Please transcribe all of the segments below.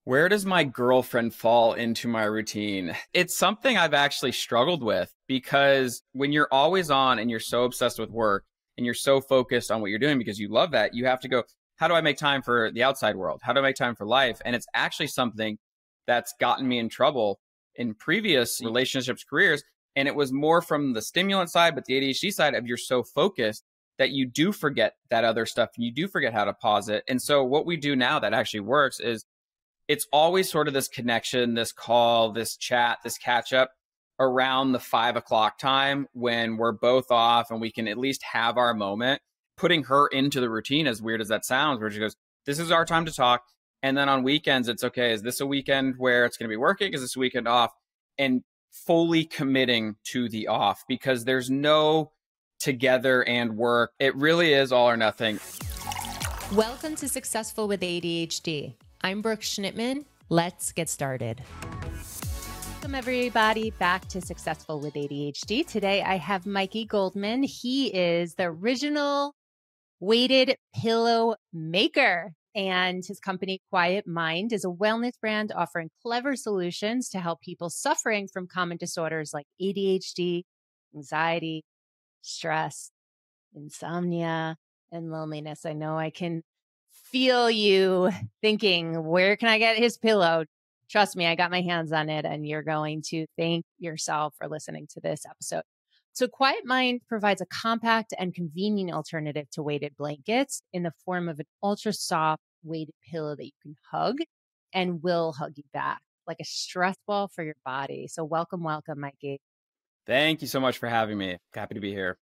Where does my girlfriend fall into my routine? It's something I've actually struggled with because when you're always on and you're so obsessed with work and you're so focused on what you're doing because you love that, you have to go, how do I make time for the outside world? How do I make time for life? And it's actually something that's gotten me in trouble in previous relationships, careers. And it was more from the stimulant side, but the ADHD side of you're so focused that you do forget that other stuff and you do forget how to pause it. And so what we do now that actually works is it's always sort of this connection, this call, this chat, this catch up around the 5 o'clock time when we're both off and we can at least have our moment, putting her into the routine, as weird as that sounds, where she goes, this is our time to talk. And then on weekends, it's okay. Is this a weekend where it's going to be working? Is this a weekend off? And fully committing to the off because there's no together and work. It really is all or nothing. Welcome to Successful with ADHD. I'm Brooke Schnittman. Let's get started. Welcome everybody back to Successful with ADHD. Today I have Mikey Goldman. He is the original weighted pillow maker, and his company Quiet Mind is a wellness brand offering clever solutions to help people suffering from common disorders like ADHD, anxiety, stress, insomnia, and loneliness. I know I can feel you thinking, where can I get his pillow? Trust me, I got my hands on it, and you're going to thank yourself for listening to this episode. So Quiet Mind provides a compact and convenient alternative to weighted blankets in the form of an ultra soft weighted pillow that you can hug and will hug you back like a stress ball for your body. So welcome, Mikey. Thank you so much for having me. Happy to be here.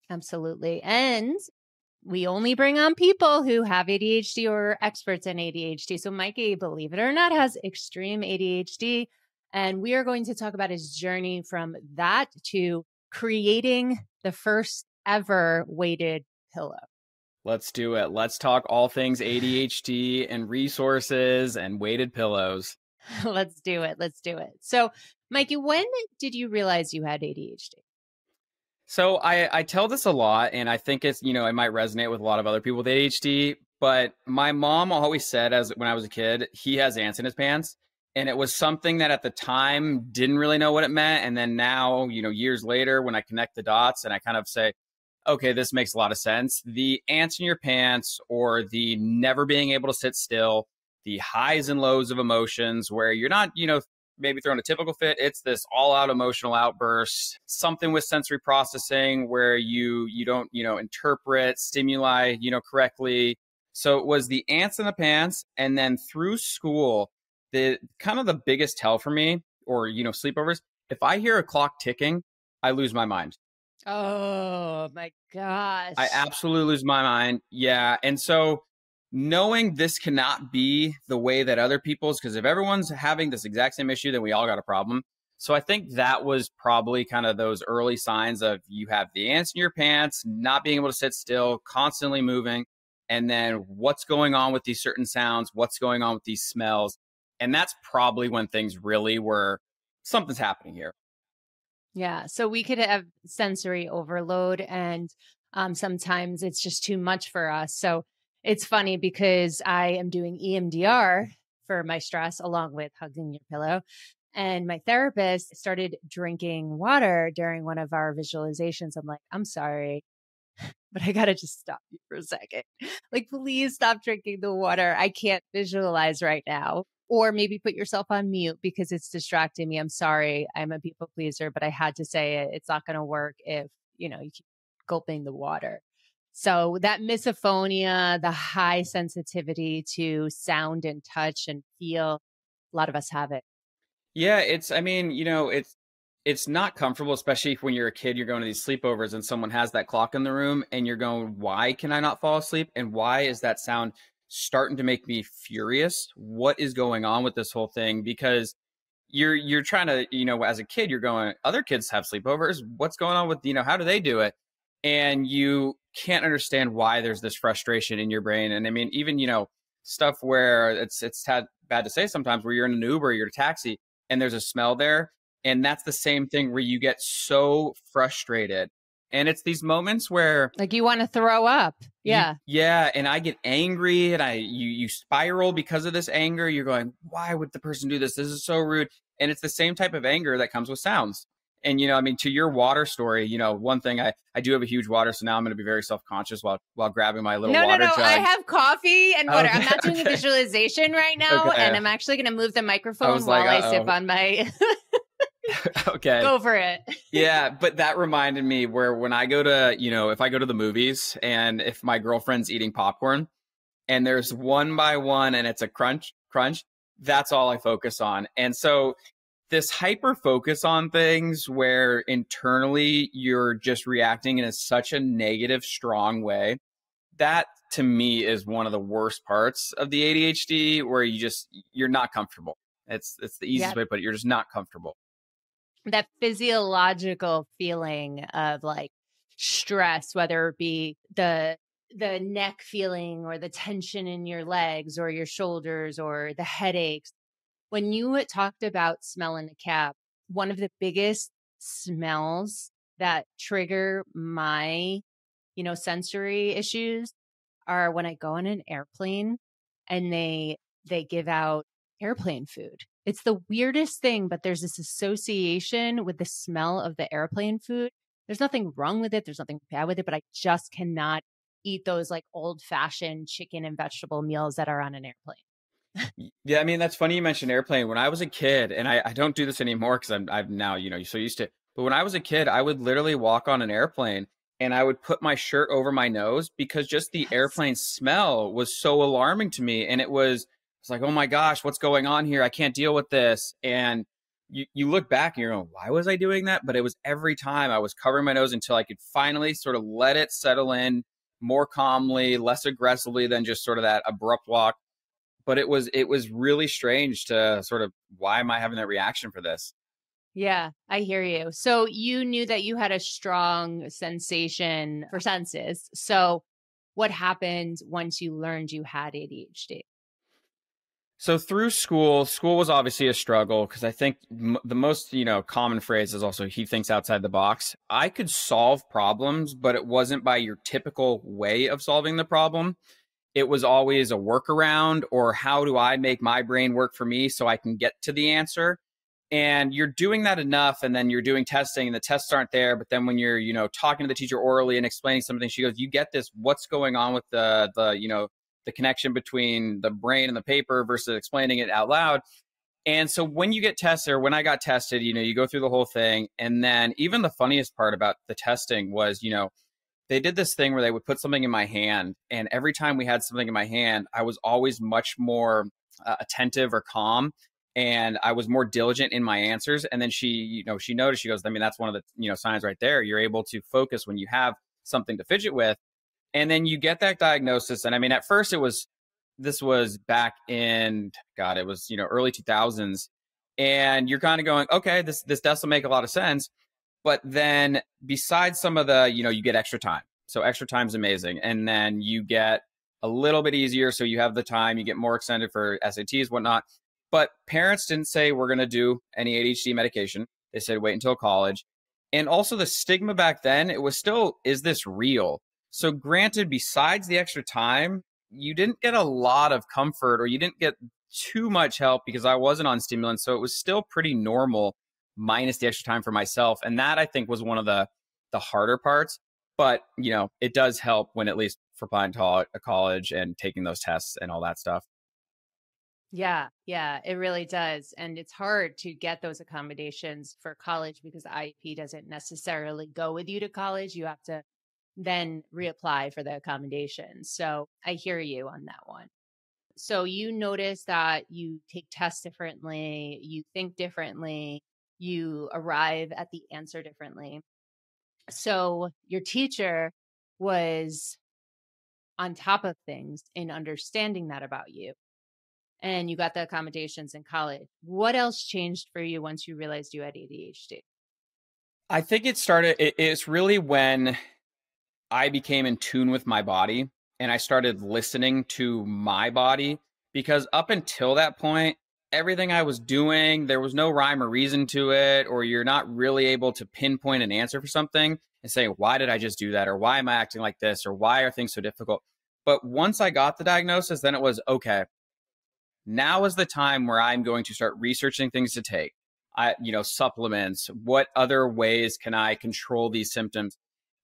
Absolutely. And we only bring on people who have ADHD or are experts in ADHD. So Mikey, believe it or not, has extreme ADHD. And we are going to talk about his journey from that to creating the first ever weighted pillow. Let's do it. Let's talk all things ADHD and resources and weighted pillows. Let's do it. Let's do it. So Mikey, when did you realize you had ADHD? So I tell this a lot, and I think it's, it might resonate with a lot of other people with ADHD, but my mom always said when I was a kid, he has ants in his pants. And it was something that at the time didn't really know what it meant. And then now, years later, when I connect the dots and I kind of say, okay, this makes a lot of sense. The ants in your pants or the never being able to sit still, the highs and lows of emotions where you're not, maybe throwing a typical fit. It's this all-out emotional outburst, something with sensory processing where you don't, interpret stimuli, correctly. So it was the ants in the pants. And then through school, the kind of the biggest tell for me, or, sleepovers, if I hear a clock ticking, I lose my mind. Oh my gosh. I absolutely lose my mind. Yeah. And so knowing this cannot be the way that other people's, because if everyone's having this exact same issue, then we all got a problem. So I think that was probably kind of those early signs of you have the ants in your pants, not being able to sit still, constantly moving. And then what's going on with these certain sounds? What's going on with these smells? And that's probably when things really were, something's happening here. Yeah. So we could have sensory overload, and sometimes it's just too much for us. So it's funny because I am doing EMDR for my stress along with hugging your pillow. And my therapist started drinking water during one of our visualizations. I'm like, I'm sorry, but I got to just stop you for a second. Like, please stop drinking the water. I can't visualize right now. Or maybe put yourself on mute because it's distracting me. I'm sorry. I'm a people pleaser, but I had to say it. It's not going to work if, you keep gulping the water. So that misophonia, the high sensitivity to sound and touch and feel, a lot of us have it. Yeah, it's not comfortable, especially if when you're a kid, you're going to these sleepovers and someone has that clock in the room and you're going, why can I not fall asleep? And why is that sound starting to make me furious? What is going on with this whole thing? Because you're trying to, as a kid, you're going, other kids have sleepovers. What's going on with, how do they do it? And you can't understand why there's this frustration in your brain. And I mean, even, stuff where it's bad to say sometimes where you're in an Uber, you're in a taxi and there's a smell there. And that's the same thing where you get so frustrated. And it's these moments where like you want to throw up. Yeah. Yeah. And I get angry and you spiral because of this anger. You're going, why would the person do this? This is so rude. And it's the same type of anger that comes with sounds. And, I mean, to your water story, one thing I do have a huge water. So now I'm going to be very self-conscious while grabbing my little water jug. I have coffee and water. Okay, I'm not doing a visualization right now. Okay. And I'm actually going to move the microphone like, while I sip on my... Okay. Go for it. Yeah. But that reminded me where when I go to, if I go to the movies and if my girlfriend's eating popcorn and there's one by one and it's a crunch, that's all I focus on. And so this hyper focus on things where internally you're just reacting in such a negative, strong way, that to me is one of the worst parts of the ADHD, where you're not comfortable. It's the easiest way to put it. You're just not comfortable. That physiological feeling of like stress, whether it be the neck feeling or the tension in your legs or your shoulders or the headaches. When you talked about smell in a cab, one of the biggest smells that trigger my, sensory issues are when I go on an airplane and they give out airplane food. It's the weirdest thing, but there's this association with the smell of the airplane food. There's nothing wrong with it. There's nothing bad with it, but I just cannot eat those like old fashioned chicken and vegetable meals that are on an airplane. Yeah, I mean, that's funny you mentioned airplane. When I was a kid, and I don't do this anymore because I'm now, so used to it. But when I was a kid, I would literally walk on an airplane and I would put my shirt over my nose because just the airplane smell was so alarming to me. And it's like, oh my gosh, what's going on here? I can't deal with this. And you look back and you're going, why was I doing that? But it was every time I was covering my nose until I could finally sort of let it settle in more calmly, less aggressively than just sort of that abrupt walk. But it was really strange to sort of, why am I having that reaction for this? Yeah, I hear you. So you knew that you had a strong sensation for senses. So what happened once you learned you had ADHD? So through school was obviously a struggle because I think the most, common phrase is also, he thinks outside the box. I could solve problems, but it wasn't by your typical way of solving the problem. It was always a workaround, or how do I make my brain work for me so I can get to the answer? And you're doing that enough, and then you're doing testing and the tests aren't there. But then when you're, talking to the teacher orally and explaining something, she goes, you get this, what's going on with the connection between the brain and the paper versus explaining it out loud. And so when you get tested, or when I got tested, you go through the whole thing. And then even the funniest part about the testing was, they did this thing where they would put something in my hand. And every time we had something in my hand, I was always much more attentive or calm. And I was more diligent in my answers. And then she noticed, she goes, I mean, that's one of the, signs right there. You're able to focus when you have something to fidget with. And then you get that diagnosis. And I mean, at first this was back in, it was, early 2000s. And you're kind of going, okay, this doesn't make a lot of sense. But then besides some of the, you get extra time. So extra time is amazing. And then you get a little bit easier. So you have the time, you get more extended for SATs, whatnot. But parents didn't say we're going to do any ADHD medication. They said wait until college. And also the stigma back then, it was still, is this real? So granted, besides the extra time, you didn't get a lot of comfort, or you didn't get too much help because I wasn't on stimulants. So it was still pretty normal minus the extra time for myself. And that I think was one of the harder parts. But, it does help when at least for applying to college and taking those tests and all that stuff. Yeah, it really does. And it's hard to get those accommodations for college because the IEP doesn't necessarily go with you to college. You have to then reapply for the accommodations. So I hear you on that one. So you notice that you take tests differently, you think differently, you arrive at the answer differently. So your teacher was on top of things in understanding that about you. And you got the accommodations in college. What else changed for you once you realized you had ADHD? I think it's really when I became in tune with my body and I started listening to my body, because up until that point, everything I was doing, there was no rhyme or reason to it, or you're not really able to pinpoint an answer for something and saying, why did I just do that? Or why am I acting like this? Or why are things so difficult? But once I got the diagnosis, then it was, okay, now is the time where I'm going to start researching things to take. Supplements, what other ways can I control these symptoms?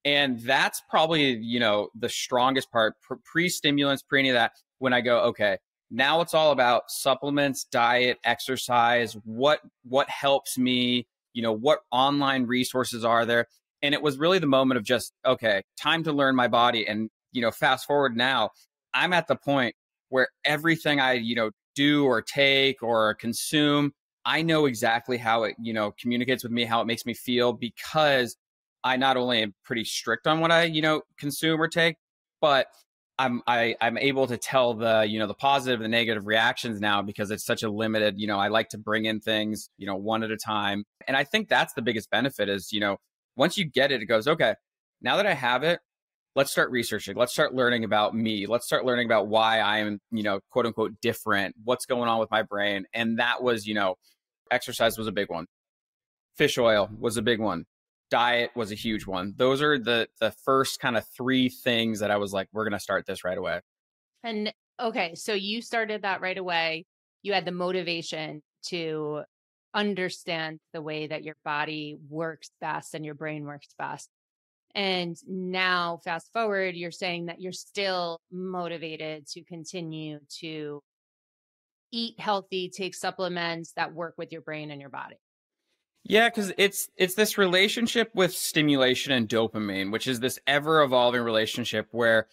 And that's probably, the strongest part, pre-stimulants, pre any of that, when I go, okay, now it's all about supplements, diet, exercise, what helps me, what online resources are there? And it was really the moment of just, okay, time to learn my body. And, fast forward now, I'm at the point where everything I, do or take or consume, I know exactly how it, communicates with me, how it makes me feel, because I not only am pretty strict on what I, consume or take, but I'm able to tell the, the positive, the negative reactions now, because it's such a limited, I like to bring in things, one at a time. And I think that's the biggest benefit is, once you get it, it goes, okay, now that I have it, let's start researching. Let's start learning about me. Let's start learning about why I am, quote unquote, different, what's going on with my brain. And that was, exercise was a big one. Fish oil was a big one. Diet was a huge one. Those are the first kind of three things that I was like, we're going to start this right away. And okay, so you started that right away. You had the motivation to understand the way that your body works best and your brain works best. And now fast forward, you're saying that you're still motivated to continue to eat healthy, take supplements that work with your brain and your body. Yeah, because it's this relationship with stimulation and dopamine, which is this ever-evolving relationship where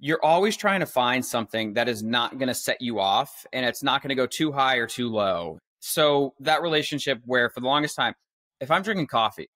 you're always trying to find something that is not going to set you off, and it's not going to go too high or too low. So that relationship where for the longest time, if I'm drinking coffee,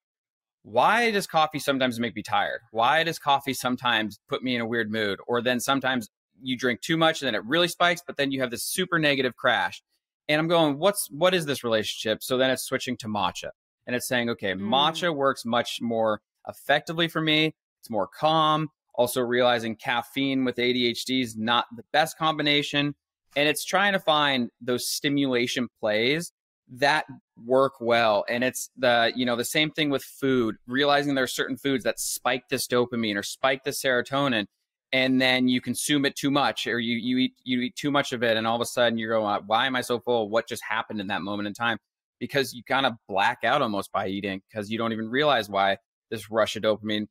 why does coffee sometimes make me tired? Why does coffee sometimes put me in a weird mood? Or then sometimes you drink too much and then it really spikes, but then you have this super negative crash. And I'm going, what is this relationship? So then it's switching to matcha. And it's saying, okay, matcha works much more effectively for me. It's more calm. Also realizing caffeine with ADHD is not the best combination. And it's trying to find those stimulation plays that work well. And it's the same thing with food, realizing there are certain foods that spike this dopamine or spike the serotonin, and then you consume it too much, or you eat too much of it, and all of a sudden you're going, why am I so full? What just happened in that moment in time? Because you kind of black out almost by eating, because you don't even realize why this rush of dopamine.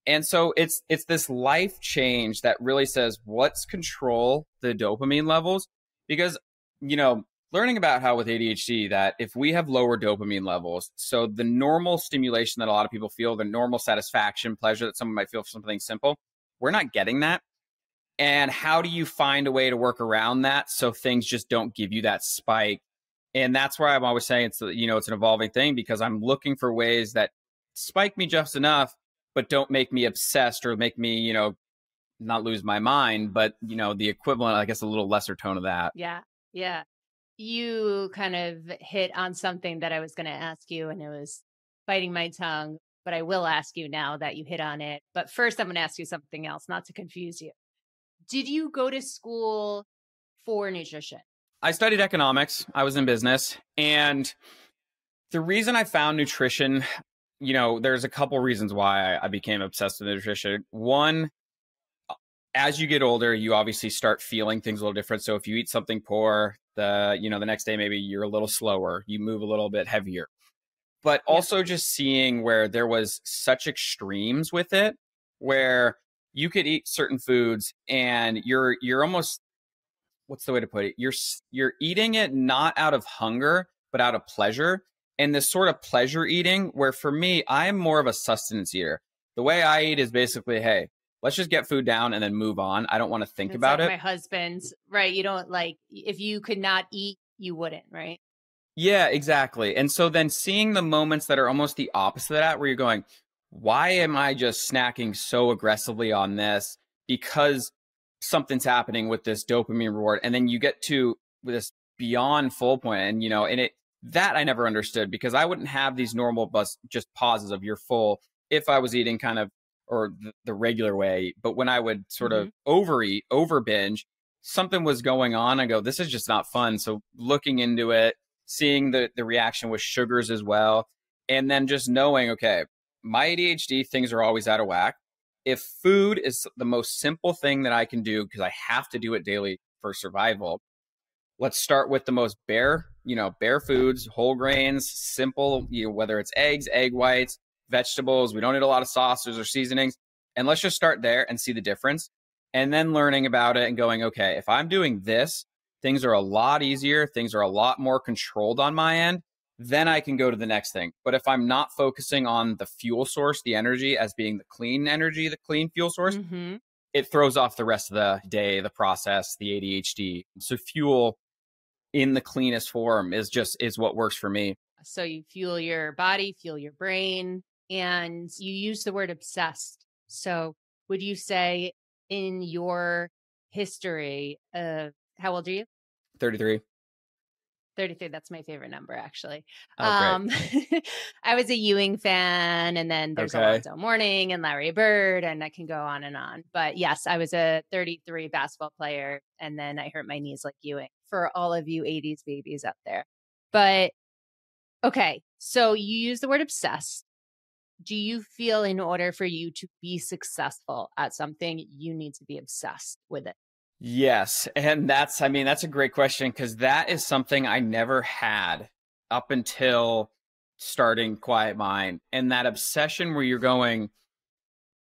And so it's this life change that really says, let's control the dopamine levels, because learning about how with ADHD that if we have lower dopamine levels, so the normal stimulation that a lot of people feel, the normal satisfaction, pleasure that someone might feel for something simple, we're not getting that. And how do you find a way to work around that so things just don't give you that spike? And that's why I'm always saying it's an evolving thing, because I'm looking for ways that spike me just enough, but don't make me obsessed or make me, not lose my mind, but, the equivalent, I guess, a little lesser tone of that. Yeah. Yeah. You kind of hit on something that I was going to ask you, and it was biting my tongue, but I will ask you now that you hit on it. But first, I'm going to ask you something else, not to confuse you. Did you go to school for nutrition? I studied economics. I was in business. And the reason I found nutrition, there's a couple reasons why I became obsessed with nutrition. One, as you get older, you obviously start feeling things a little different. So if you eat something poor, the next day, maybe you're a little slower, you move a little bit heavier. But also just seeing where there was such extremes with it, where you could eat certain foods and you're almost, what's the way to put it? You're eating it not out of hunger, but out of pleasure. And this sort of pleasure eating, where for me, I am more of a sustenance eater. The way I eat is basically, hey, let's just get food down and then move on. I don't want to think about it. My husband's, right? You don't if you could not eat, you wouldn't, right? Yeah, exactly. And so then seeing the moments that are almost the opposite of that, where you're going, why am I just snacking so aggressively on this? Because something's happening with this dopamine reward. And then you get to this beyond full point, and that I never understood, because I wouldn't have these normal just pauses of you're full if I was eating kind of, or the regular way. But when I would sort of overeat, over binge, something was going on. I go, this is just not fun. So looking into it, seeing the reaction with sugars as well. And then just knowing, okay, my ADHD, things are always out of whack. If food is the most simple thing that I can do, because I have to do it daily for survival, let's start with the most bare, bare foods, whole grains, simple, whether it's eggs, egg whites, vegetables. We don't need a lot of sauces or seasonings. And let's just start there and see the difference. And then learning about it and going, okay, if I'm doing this, things are a lot easier. Things are a lot more controlled on my end. Then I can go to the next thing. But if I'm not focusing on the fuel source, the energy as being the clean energy, the clean fuel source, it throws off the rest of the day, the process, the ADHD. So fuel in the cleanest form is what works for me. So you fuel your body, fuel your brain, and you use the word obsessed. So would you say in your history, how old are you? 33. 33. That's my favorite number, actually. Oh, great. I was a Ewing fan, and then there's Alonzo Mourning and Larry Bird, and I can go on and on. But yes, I was a 33 basketball player, and then I hurt my knees like Ewing, for all of you 80s babies out there. But okay, so you use the word obsessed. Do you feel in order for you to be successful at something, you need to be obsessed with it? Yes. And that's a great question, because that is something I never had up until starting Quiet Mind. And that obsession where you're going,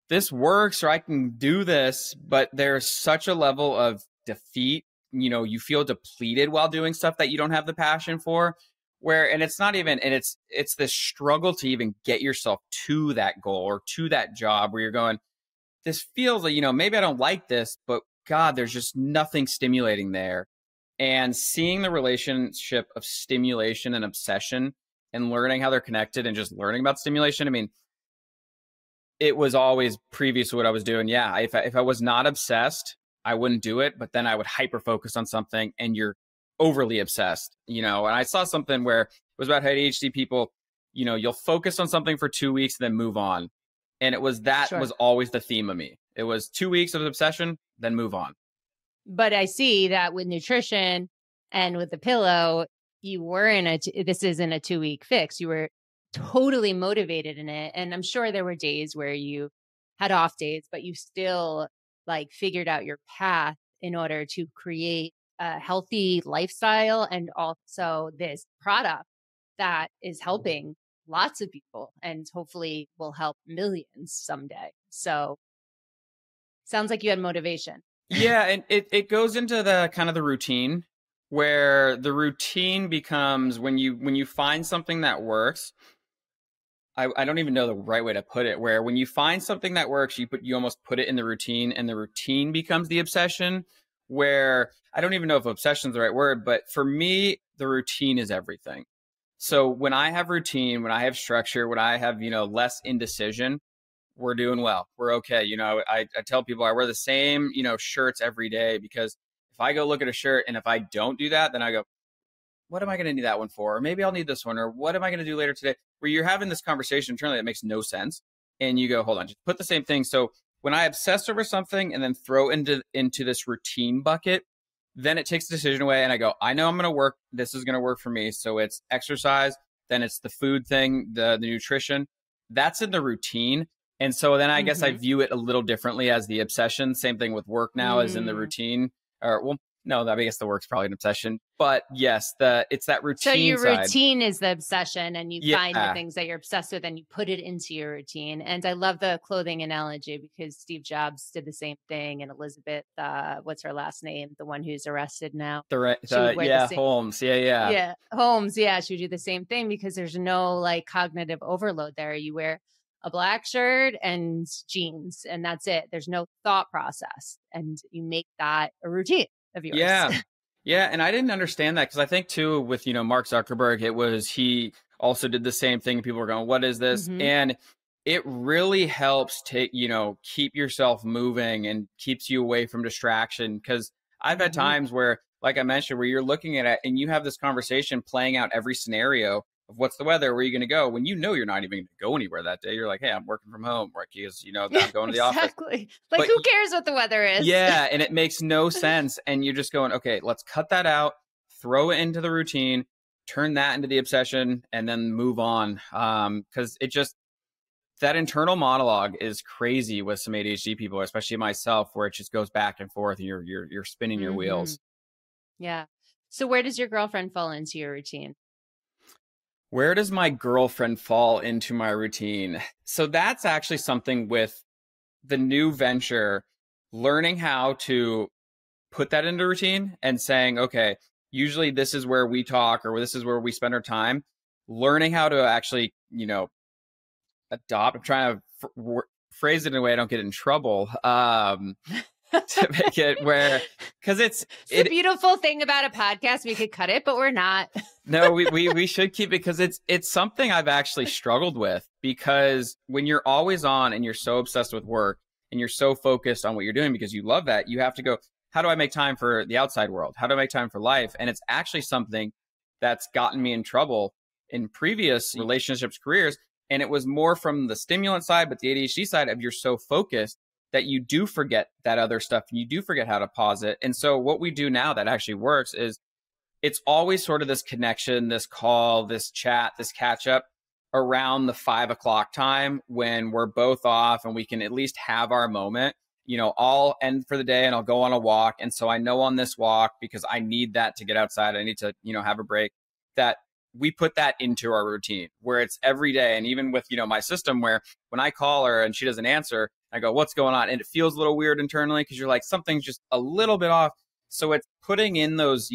this works, or I can do this, but there's such a level of defeat. You feel depleted while doing stuff that you don't have the passion for, and it's not even, and it's this struggle to even get yourself to that goal or to that job where you're going, this feels like, maybe I don't like this, but God, there's just nothing stimulating there. And seeing the relationship of stimulation and obsession and learning how they're connected and just learning about stimulation. It was always previous to what I was doing. Yeah. If I was not obsessed, I wouldn't do it, but then I would hyper focus on something and you're overly obsessed, and I saw something where it was about how ADHD people, you'll focus on something for 2 weeks and then move on. And was always the theme of me. It was 2 weeks of obsession, then move on. But I see that with nutrition and with the pillow, you were this isn't a 2-week fix. You were totally motivated in it. And I'm sure there were days where you had off days, but you still figured out your path in order to create a healthy lifestyle and also this product that is helping lots of people and hopefully will help millions someday. So sounds like you had motivation. Yeah. And it goes into the kind of the routine, where the routine becomes when you find something that works. I don't even know the right way to put it, where when you find something that works, you almost put it in the routine, and the routine becomes the obsession, where I don't even know if obsession is the right word, but for me, the routine is everything. So when I have routine, when I have structure, when I have, less indecision, we're doing well. We're okay. I tell people I wear the same, shirts every day, because if I go look at a shirt and if I don't do that, then I go, what am I going to need that one for? Or maybe I'll need this one. Or what am I going to do later today? Where you're having this conversation internally that makes no sense. And you go, hold on, just put the same thing. So when I obsess over something and then throw into this routine bucket, then it takes the decision away. And I go, I know I'm going to work. This is going to work for me. So it's exercise. Then it's the food thing, the nutrition. That's in the routine. And so then I guess I view it a little differently as the obsession. Same thing with work now as in the routine. Or, well, no, I guess the work's probably an obsession. But yes, it's that routine. So your routine is the obsession, and you find the things that you're obsessed with and you put it into your routine. And I love the clothing analogy, because Steve Jobs did the same thing. And Elizabeth, what's her last name? The one who's arrested now. Holmes. Yeah, Holmes. Yeah, she would do the same thing, because there's no cognitive overload there. You wear a black shirt and jeans, and that's it. There's no thought process, and you make that a routine of yours. Yeah. And I didn't understand that, because I think too with, Mark Zuckerberg, he also did the same thing. People were going, what is this? And it really helps keep yourself moving and keeps you away from distraction. Because I've had times where, like I mentioned, where you're looking at it and you have this conversation playing out every scenario of what's the weather, where are you going to go, when you're not even going to go anywhere that day. You're like, hey, I'm working from home, because I'm going to the office. Exactly. Who cares what the weather is? Yeah, and it makes no sense. And you're just going, okay, let's cut that out, throw it into the routine, turn that into the obsession, and then move on. Because that internal monologue is crazy with some ADHD people, especially myself, where it just goes back and forth and you're spinning your Mm-hmm. wheels. Yeah. So where does your girlfriend fall into your routine? Where does my girlfriend fall into my routine? So that's actually something with the new venture, learning how to put that into routine and saying, okay, usually this is where we talk or this is where we spend our time. Learning how to actually, adopt. I'm trying to phrase it in a way I don't get in trouble. To make it where, because It's the beautiful thing about a podcast. We could cut it, but we're not. No, we should keep it because it's something I've actually struggled with, because when you're always on and you're so obsessed with work and you're so focused on what you're doing because you love that, you have to go, how do I make time for the outside world? How do I make time for life? And it's actually something that's gotten me in trouble in previous relationships, careers. And it was more from the stimulant side, but the ADHD side of you're so focused that you do forget that other stuff and you do forget how to pause it. And so what we do now that actually works is it's always sort of this connection, this call, this chat, this catch up around the 5 o'clock time when we're both off and we can at least have our moment. I'll end for the day and I'll go on a walk. And so I know on this walk, because I need that to get outside, I need to, have a break, that we put that into our routine where it's every day. And even with, my system, where when I call her and she doesn't answer, I go, what's going on? And it feels a little weird internally because you're like, something's just a little bit off. So it's putting in those,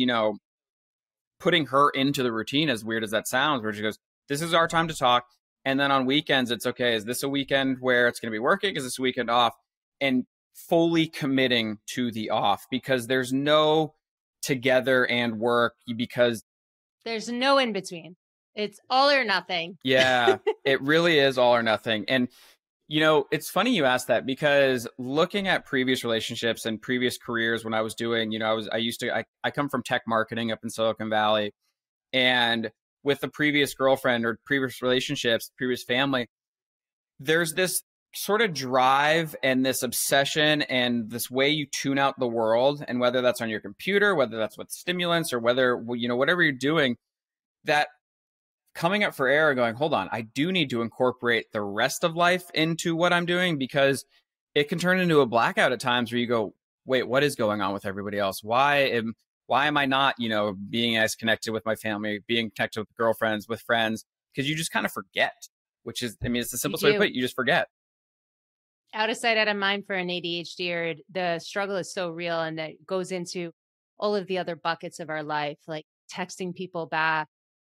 putting her into the routine, as weird as that sounds, where she goes, this is our time to talk. And then on weekends, it's okay. Is this a weekend where it's going to be working? Is this a weekend off? And fully committing to the off, because there's no together and work, because there's no in between. It's all or nothing. Yeah, it really is all or nothing. And it's funny you asked that, because looking at previous relationships and previous careers when I was doing, I come from tech marketing up in Silicon Valley, and with the previous girlfriend or previous relationships, previous family, there's this sort of drive and this obsession and this way you tune out the world. And whether that's on your computer, whether that's with stimulants, or whether, whatever you're doing, that coming up for air, going, hold on, I do need to incorporate the rest of life into what I'm doing, because it can turn into a blackout at times where you go, wait, what is going on with everybody else? Why am I not, being as connected with my family, being connected with girlfriends, with friends? Because you just kind of forget, which is, it's the simplest way to put it. You just forget. Out of sight, out of mind for an ADHD, the struggle is so real, and that goes into all of the other buckets of our life, like texting people back,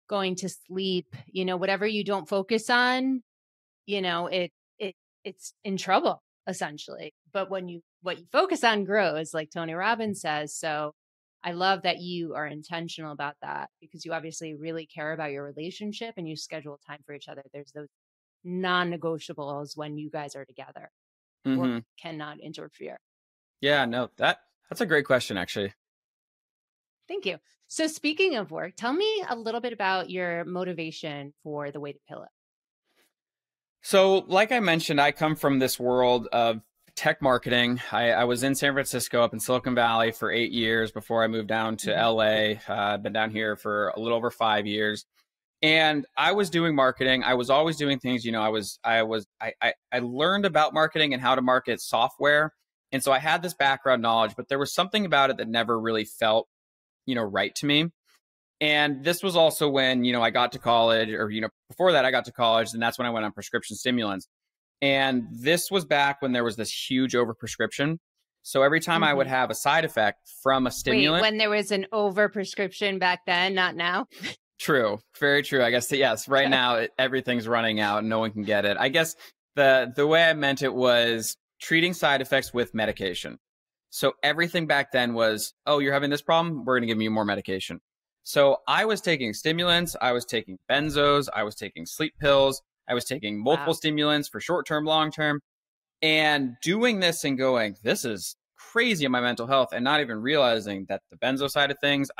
going to sleep, whatever you don't focus on, it's in trouble essentially. But what you focus on grows, like Tony Robbins says. So I love that you are intentional about that, because you obviously really care about your relationship and you schedule time for each other. There's those non-negotiables when you guys are together. Mm-hmm. Work cannot interfere. Yeah, no, that's a great question, actually. Thank you. So speaking of work, tell me a little bit about your motivation for the Weighted Pillow. So like I mentioned, I come from this world of tech marketing. I was in San Francisco, up in Silicon Valley, for 8 years before I moved down to LA. I've been down here for a little over 5 years. And I was doing marketing. I was always doing things, I learned about marketing and how to market software. And so I had this background knowledge, but there was something about it that never really felt, right to me. And this was also when, I got to college, or, before that I got to college, and that's when I went on prescription stimulants. And this was back when there was this huge overprescription. So every time I would have a side effect from a stimulant. Wait, when there was an overprescription back then, not now? True. Very true. I guess, yes, right now everything's running out and no one can get it. I guess the way I meant it was treating side effects with medication. So everything back then was, oh, you're having this problem? We're going to give you more medication. So I was taking stimulants, I was taking benzos, I was taking sleep pills, I was taking multiple stimulants for short-term, long-term, and doing this and going, this is crazy on my mental health, and not even realizing that the benzo side of things,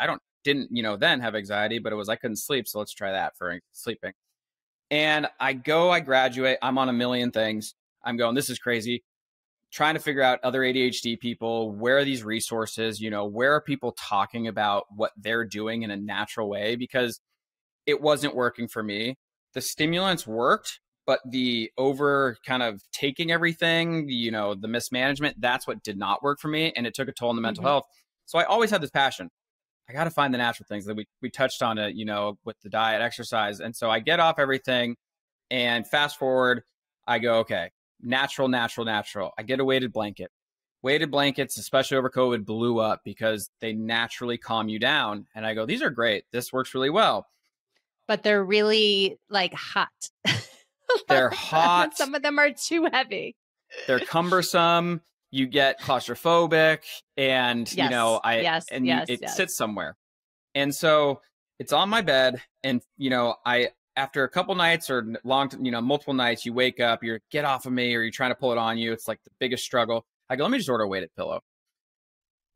didn't then have anxiety, but it was I couldn't sleep, so let's try that for sleeping. And I graduate, I'm on a million things. I'm going, this is crazy. Trying to figure out other ADHD people, where are these resources, where are people talking about what they're doing in a natural way, because it wasn't working for me. The stimulants worked, but the over kind of taking everything, the mismanagement, that's what did not work for me. And it took a toll on the mental health. So I always had this passion. I got to find the natural things that we touched on it, with the diet, exercise. And so I get off everything and fast forward, I go, okay, natural, natural, natural. I get a weighted blanket. Weighted blankets, especially over COVID, blew up because they naturally calm you down. And I go, these are great. This works really well. But they're really like hot. They're hot. Some of them are too heavy. They're cumbersome. You get claustrophobic, and it sits somewhere. And so it's on my bed, and I after a couple nights or multiple nights, you wake up, you get off of me, or you're trying to pull it on you. It's like the biggest struggle. I go, let me just order a weighted pillow.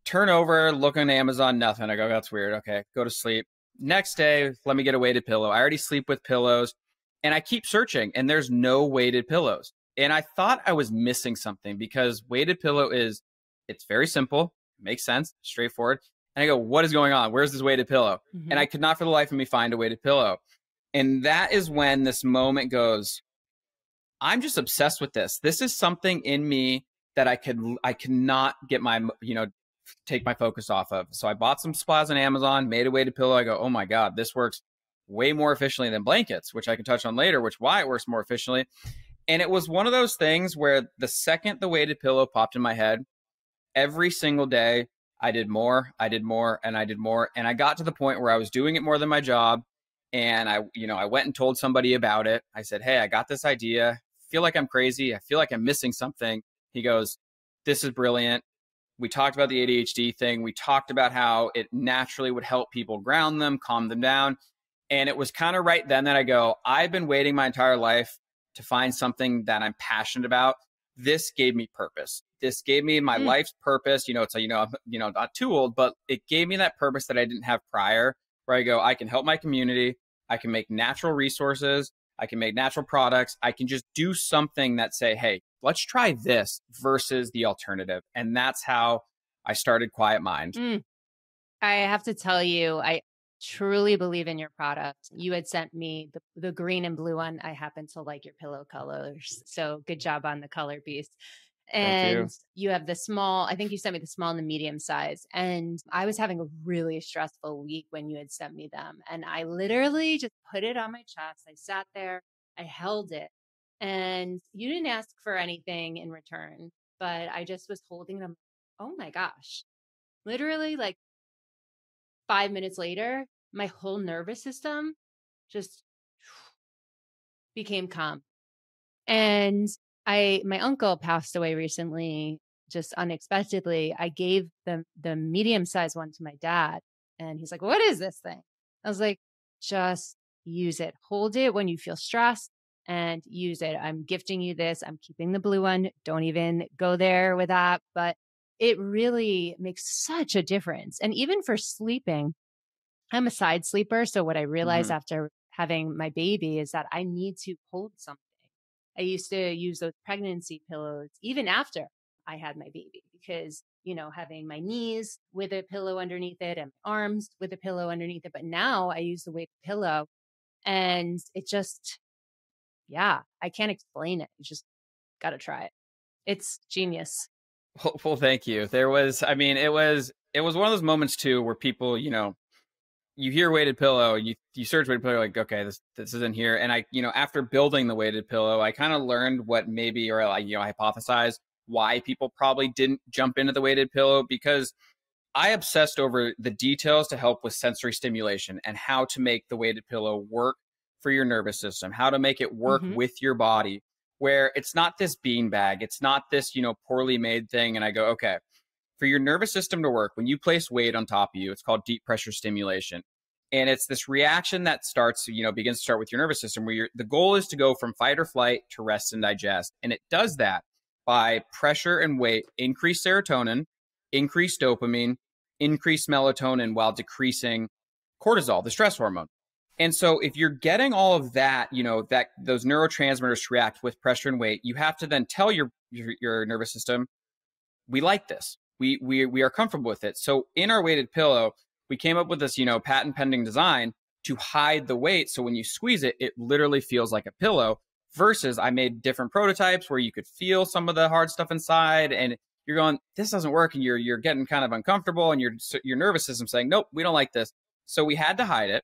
Turn over, look on Amazon, nothing. I go, that's weird. Okay, go to sleep. Next day, let me get a weighted pillow. I already sleep with pillows, and I keep searching, and there's no weighted pillows. And I thought I was missing something because weighted pillow it's very simple, makes sense, straightforward. And I go, what is going on? Where's this weighted pillow? And I could not for the life of me find a weighted pillow. And that is when this moment goes, I'm just obsessed with this. This is something in me that I cannot get my, take my focus off of. So I bought some supplies on Amazon, made a weighted pillow. I go, oh my God, this works way more efficiently than blankets, which I can touch on later, why it works more efficiently. And it was one of those things where the second the weighted pillow popped in my head, every single day, I did more, and I did more. And I got to the point where I was doing it more than my job. And I went and told somebody about it. I said, hey, I got this idea. I feel like I'm crazy. I feel like I'm missing something. He goes, this is brilliant. We talked about the ADHD thing. We talked about how it naturally would help people ground them, calm them down. And it was kind of right then that I go, I've been waiting my entire life to find something that I'm passionate about. This gave me purpose. This gave me my life's purpose. It's not too old, but it gave me that purpose that I didn't have prior, where I go, I can help my community. I can make natural resources. I can make natural products. I can just do something that say, hey, let's try this versus the alternative. And that's how I started Quiet Mind. I have to tell you, I truly believe in your product. You had sent me the green and blue one. I happen to like your pillow colors. So good job on the color piece. And you have the small, I think you sent me the small and the medium size. And I was having a really stressful week when you had sent me them. And I literally just put it on my chest. I sat there, I held it, and you didn't ask for anything in return, but I just was holding them. Oh my gosh. Literally like 5 minutes later, my whole nervous system just became calm. And my uncle passed away recently, just unexpectedly. I gave the medium-sized one to my dad, and he's like, what is this thing? I was like, just use it. Hold it when you feel stressed and use it. I'm gifting you this. I'm keeping the blue one. Don't even go there with that. But it really makes such a difference. And even for sleeping, I'm a side sleeper. So what I realized after having my baby is that I need to hold something. I used to use those pregnancy pillows even after I had my baby because, having my knees with a pillow underneath it and my arms with a pillow underneath it. But now I use the weighted pillow, and it just, I can't explain it. You just got to try it. It's genius. Well, thank you. It was one of those moments too, where people, you hear weighted pillow, you search weighted pillow, like, okay, this isn't here. And I, after building the weighted pillow, I kind of learned what maybe, or like, hypothesized why people probably didn't jump into the weighted pillow, because I obsessed over the details to help with sensory stimulation and how to make the weighted pillow work for your nervous system, how to make it work with your body, where it's not this beanbag, it's not this, poorly made thing. And I go, okay, for your nervous system to work, when you place weight on top of you, it's called deep pressure stimulation. And it's this reaction that begins to start with your nervous system, where the goal is to go from fight or flight to rest and digest. And it does that by pressure and weight, increase serotonin, increase dopamine, increase melatonin, while decreasing cortisol, the stress hormone. And so if you're getting all of that, that those neurotransmitters to react with pressure and weight, you have to then tell your nervous system, we like this. We are comfortable with it. So in our weighted pillow, we came up with this, patent pending design to hide the weight. So when you squeeze it, it literally feels like a pillow versus I made different prototypes where you could feel some of the hard stuff inside, and you're going, this doesn't work. And you're getting kind of uncomfortable, and your nervous system saying, nope, we don't like this. So we had to hide it.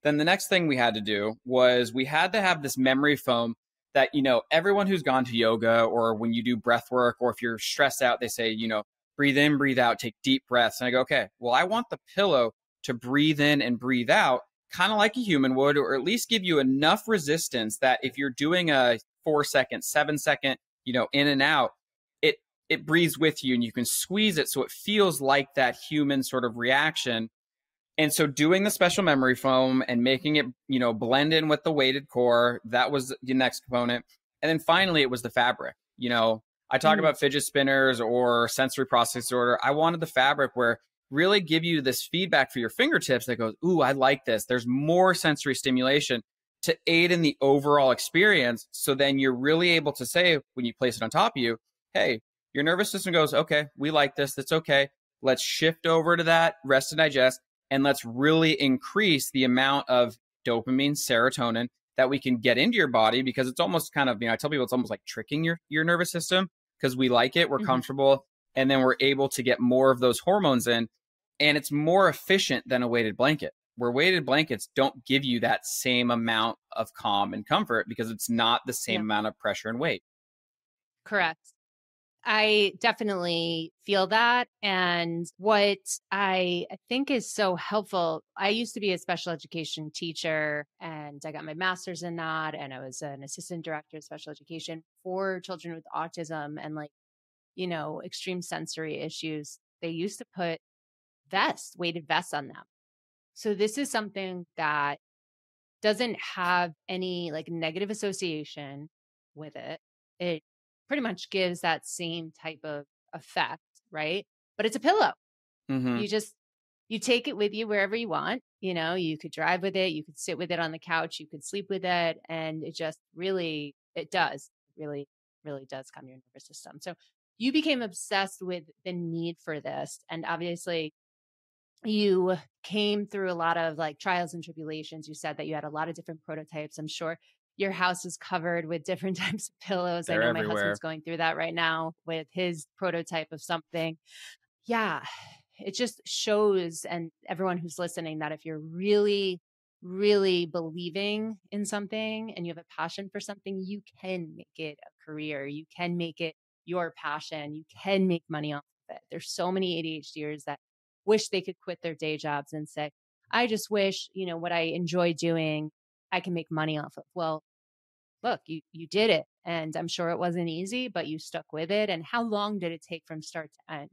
Then the next thing we had to do was we had to have this memory foam that, everyone who's gone to yoga, or when you do breath work, or if you're stressed out, they say, breathe in, breathe out, take deep breaths. And I go, okay, well, I want the pillow to breathe in and breathe out, kind of like a human would, or at least give you enough resistance that if you're doing a 4-second, 7-second, in and out, it breathes with you, and you can squeeze it so it feels like that human sort of reaction. And so doing the special memory foam and making it, blend in with the weighted core, that was the next component. And then finally, it was the fabric. I talk about fidget spinners or sensory processing disorder. I wanted the fabric where really give you this feedback for your fingertips that goes, ooh, I like this. There's more sensory stimulation to aid in the overall experience. So then you're really able to say, when you place it on top of you, hey, your nervous system goes, okay, we like this. That's okay. Let's shift over to that rest and digest. And let's really increase the amount of dopamine, serotonin that we can get into your body, because it's almost kind of, I tell people it's almost like tricking your nervous system, because we like it, we're comfortable, and then we're able to get more of those hormones in. And it's more efficient than a weighted blanket, where weighted blankets don't give you that same amount of calm and comfort because it's not the same amount of pressure and weight. Correct. I definitely feel that. And what I think is so helpful, I used to be a special education teacher, and I got my master's in that. And I was an assistant director of special education for children with autism and extreme sensory issues. They used to put weighted vests on them. So this is something that doesn't have any negative association with it. It pretty much gives that same type of effect, right? But it's a pillow. You take it with you wherever you want. You could drive with it, you could sit with it on the couch, you could sleep with it. And it just really does calm your nervous system. So you became obsessed with the need for this. And obviously you came through a lot of trials and tribulations. You said that you had a lot of different prototypes. I'm sure your house is covered with different types of pillows. They're I know everywhere. My husband's going through that right now with his prototype of something. Yeah, it just shows, and everyone who's listening, that if you're really, really believing in something and you have a passion for something, you can make it a career. You can make it your passion. You can make money off of it. There's so many ADHDers that wish they could quit their day jobs and say, I just wish, what I enjoy doing, I can make money off of. Well, look, you did it. And I'm sure it wasn't easy, but you stuck with it. And how long did it take from start to end?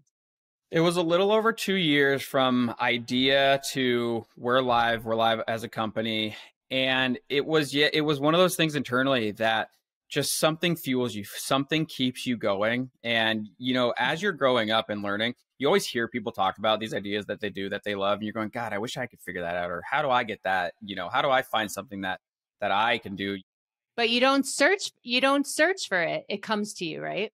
It was a little over 2 years from idea to we're live as a company. And it was one of those things internally that just something fuels you, something keeps you going. And, as you're growing up and learning, you always hear people talk about these ideas that they do, that they love. And you're going, God, I wish I could figure that out. Or how do I get that? How do I find something that I can do? But you don't search for it. It comes to you, right?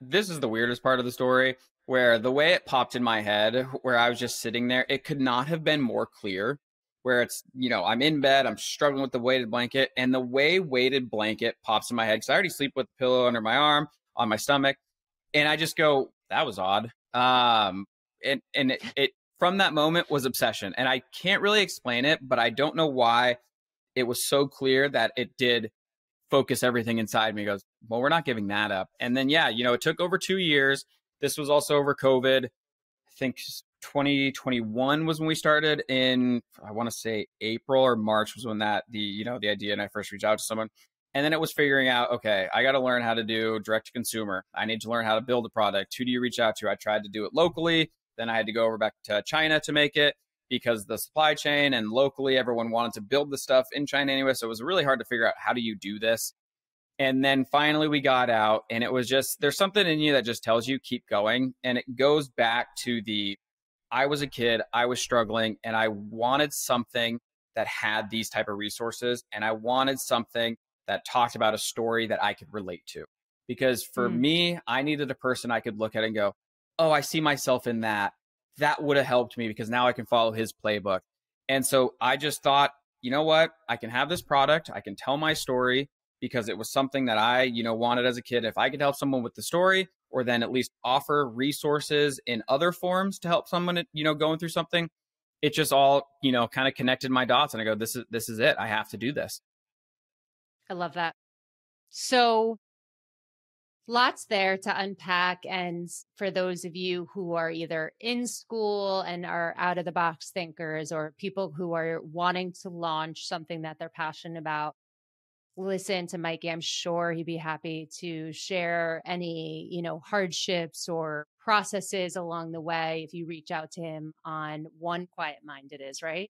This is the weirdest part of the story, where the way it popped in my head, where I was just sitting there, it could not have been more clear. Where it's, I'm in bed, I'm struggling with the weighted blanket, and the way weighted blanket pops in my head, because I already sleep with the pillow under my arm, on my stomach, and I just go, that was odd. And it from that moment was obsession, and I can't really explain it, but I don't know why it was so clear that it did focus everything inside me. It goes, well, we're not giving that up. And then, it took over 2 years. This was also over COVID. I think 2021 was when we started in, I want to say April or March was when the idea, and I first reached out to someone. And then it was figuring out, okay, I got to learn how to do direct to consumer. I need to learn how to build a product. Who do you reach out to? I tried to do it locally. Then I had to go over back to China to make it, because the supply chain, and locally everyone wanted to build the stuff in China anyway. So it was really hard to figure out, how do you do this? And then finally we got out, and it was just, there's something in you that just tells you keep going. And it goes back to I was a kid, I was struggling, and I wanted something that had these type of resources. And I wanted something that talked about a story that I could relate to. Because for me, I needed a person I could look at and go, oh, I see myself in that. That would have helped me, because now I can follow his playbook. And so I just thought, you know what? I can have this product. I can tell my story. because it was something that I, wanted as a kid. If I could help someone with the story, or then at least offer resources in other forms to help someone, going through something, it just all, kind of connected my dots. And I go, this is it. I have to do this. I love that. So lots there to unpack. And for those of you who are either in school and are out of the box thinkers, or people who are wanting to launch something that they're passionate about, listen to Mikey. I'm sure he'd be happy to share any, hardships or processes along the way if you reach out to him on One Quiet Mind, it is, right?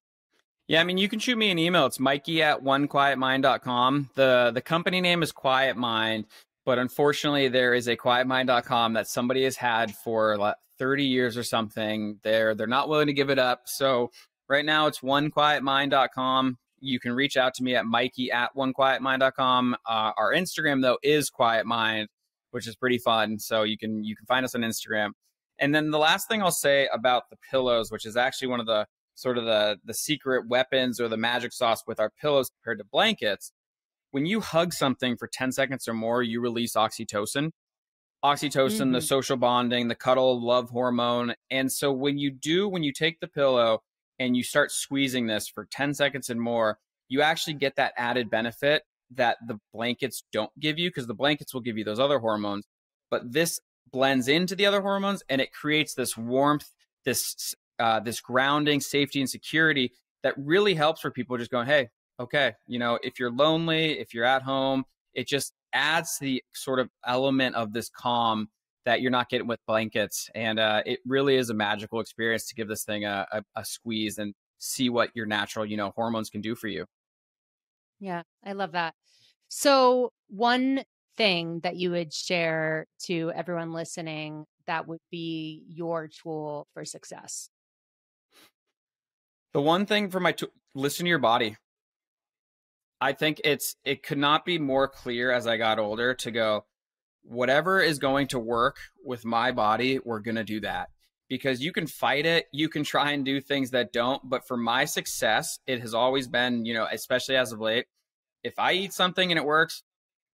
Yeah, I mean, you can shoot me an email. It's mikey@onequietmind.com. The company name is Quiet Mind, but unfortunately there is a quietmind.com that somebody has had for like 30 years or something. They're not willing to give it up. So right now it's onequietmind.com. You can reach out to me at mikey@onequietmind.com. Our Instagram though is Quiet Mind, which is pretty fun. So you can find us on Instagram. And then the last thing I'll say about the pillows, which is actually one of the sort of the secret weapons or the magic sauce with our pillows compared to blankets. When you hug something for 10 seconds or more, you release oxytocin. Oxytocin, the social bonding, the cuddle, love hormone. And so when you take the pillow and you start squeezing this for 10 seconds and more, you actually get that added benefit that the blankets don't give you, because the blankets will give you those other hormones. But this blends into the other hormones and it creates this warmth, this grounding, safety, and security that really helps for people just going, hey, okay, if you're lonely, if you're at home, it just adds the sort of element of this calm that you're not getting with blankets. And it really is a magical experience to give this thing a squeeze and see what your natural, hormones can do for you. Yeah, I love that. So one thing that you would share to everyone listening that would be your tool for success? The one thing for listen to your body. I think it could not be more clear as I got older to go, whatever is going to work with my body, we're going to do that. Because you can fight it, you can try and do things that don't. But for my success, it has always been, especially as of late, if I eat something and it works,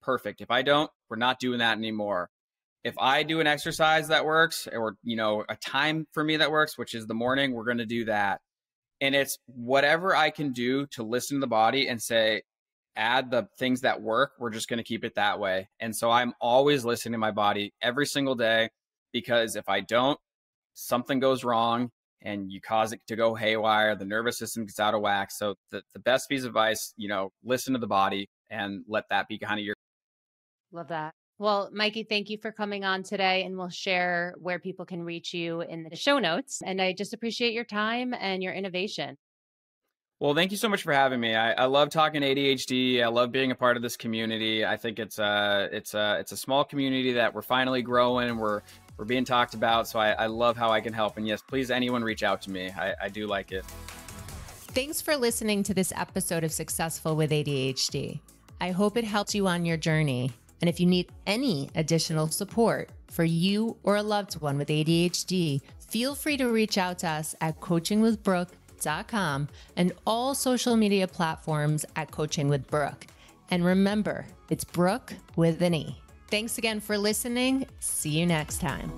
perfect. If I don't, we're not doing that anymore. If I do an exercise that works, or, a time for me that works, which is the morning, we're going to do that. And it's whatever I can do to listen to the body and say, add the things that work, we're just going to keep it that way. And so I'm always listening to my body every single day, because if I don't, something goes wrong and you cause it to go haywire. The nervous system gets out of whack. So the best piece of advice, listen to the body and let that be kind of your. Love that. Well, Mikey, thank you for coming on today, and we'll share where people can reach you in the show notes. And I just appreciate your time and your innovation. Well, thank you so much for having me. I love talking ADHD. I love being a part of this community. I think it's a small community that we're finally growing. We're being talked about. So I love how I can help. And yes, please, anyone reach out to me. I do like it. Thanks for listening to this episode of Successful with ADHD. I hope it helps you on your journey. And if you need any additional support for you or a loved one with ADHD, feel free to reach out to us at coachingwithbrooke.com and all social media platforms at Coaching with Brooke. And remember, it's Brooke with an E. Thanks again for listening. See you next time.